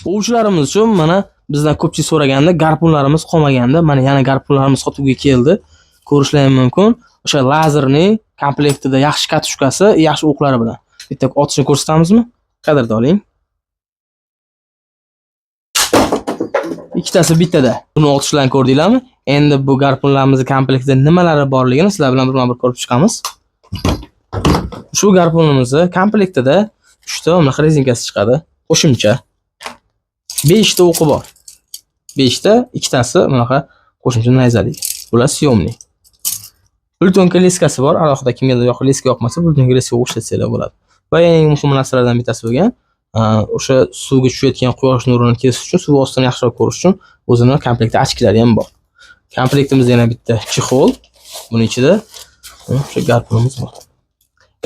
O'quvchilarimiz uchun mana bizdan ko'pchilik so'raganda garpunlarimiz qolmaganda, mana yana garpunlarimiz sotuvga keldi. Ko'rishlar mumkin. O'sha lazerning komplektida yaxshi katushkasi, yaxshi o'qlari bilan. Bitta otishni ko'rsatamizmi? Kadrda oling. Ikkitasi bittada. Buni otishlarni ko'rdinglarmi? Endi bu garpunlarimizning komplektida nimalari borligini sizlar bilan birma-bir ko'rib chiqamiz. Shu garpunimizning komplektida 3 ta mana rezinkasi chiqadi. Qo'shimcha 5 ta o'qi bor. 5 ta, ikkitasi bunaqa qo'shimcha nayzali. Bular syomli. Plutonka leskasi bor. Alohida kimgadir yoqib leska yoqmasa, plutonka leskaga o'xshatsanglar bo'ladi. Va eng muhim narsalardan bittasi bo'lgan, o'sha suvga tushayotgan quyosh nurini kesish uchun, suv ostini yaxshiroq ko'rish uchun o'zining komplektda ochkalari ham bor. Komplektimizda yana bitta chexol, buning ichida o'sha garpunimiz bor.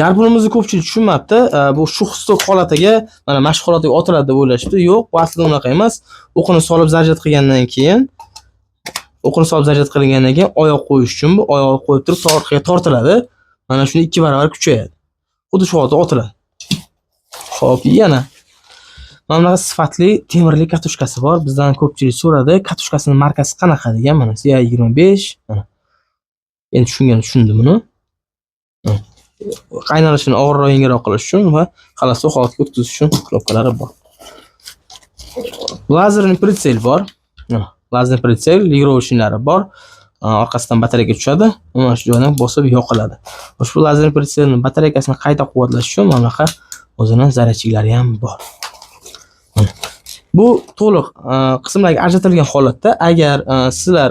Garpunimizni ko'pchilik tushunmabdi. Bu shu stok holatiga, mana mashq holatiga otiladi deb o'ylashibdi. Yo'q, bu aslida unaqa emas. O'qini solib zaryad qilgandan keyin oyoq qo'yish uchun bu oyoq qo'yib turib orqaga tortiladi. Mana shuni 2 barobar kuchayadi. Xuddi shu holatda otiladi. Xo'p, yana mana bunaqa sifatli temirli katushkasi bor. Bizdan ko'pchilik so'radi, katushkasining markasi qanaqa degan. Mana CA25. Mana. Endi tushundim buni. Qaynalishini og'irroq yengilroq qilish uchun va xalosni holatga o'tkazish uchun knopkalari bor. Lazerli pritsel bor. Lazerli pritsel, ligrovoshinlari bor. Orqasidan batareyaga tushadi. Mana shu joydan bosib yoqiladi. Ushbu lazerli pritselning batareyasini qayta quvvatlash uchun mana bunaqa o'zining zaryadchiklari ham bor. Bu to'liq qismlarga ajratilgan holatda, agar sizlar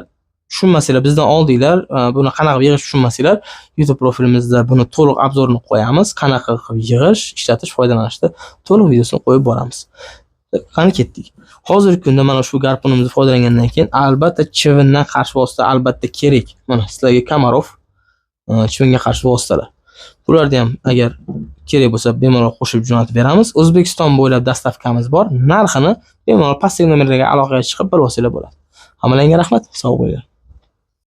tushunmasanglar, bizdan oldinglar, buni qanaqa yig'ish tushunmasanglar, YouTube profilimizda buni to'liq obzorini qo'yamiz. Qanaqa qilib yig'ish, ishlatish, foydalanishda to'liq videosini qo'yib boramiz. Qani ketdik. Hozirgi kunda mana shu garpunimizni foydalangandan keyin albatta chivindan qarshi vosita albatta kerak. Mana sizlarga Kamarov chivinga qarshi vositalar. Bularni ham agar kerak bo'lsa bemalol qo'shib jo'natib beramiz. O'zbekiston bo'ylab dastavkamiz bor. Narxini bemalol pastdagi nomerlarga aloqaga chiqib bilib olsanglar bo'ladi. Hammalarga rahmat, sog' bo'linglar.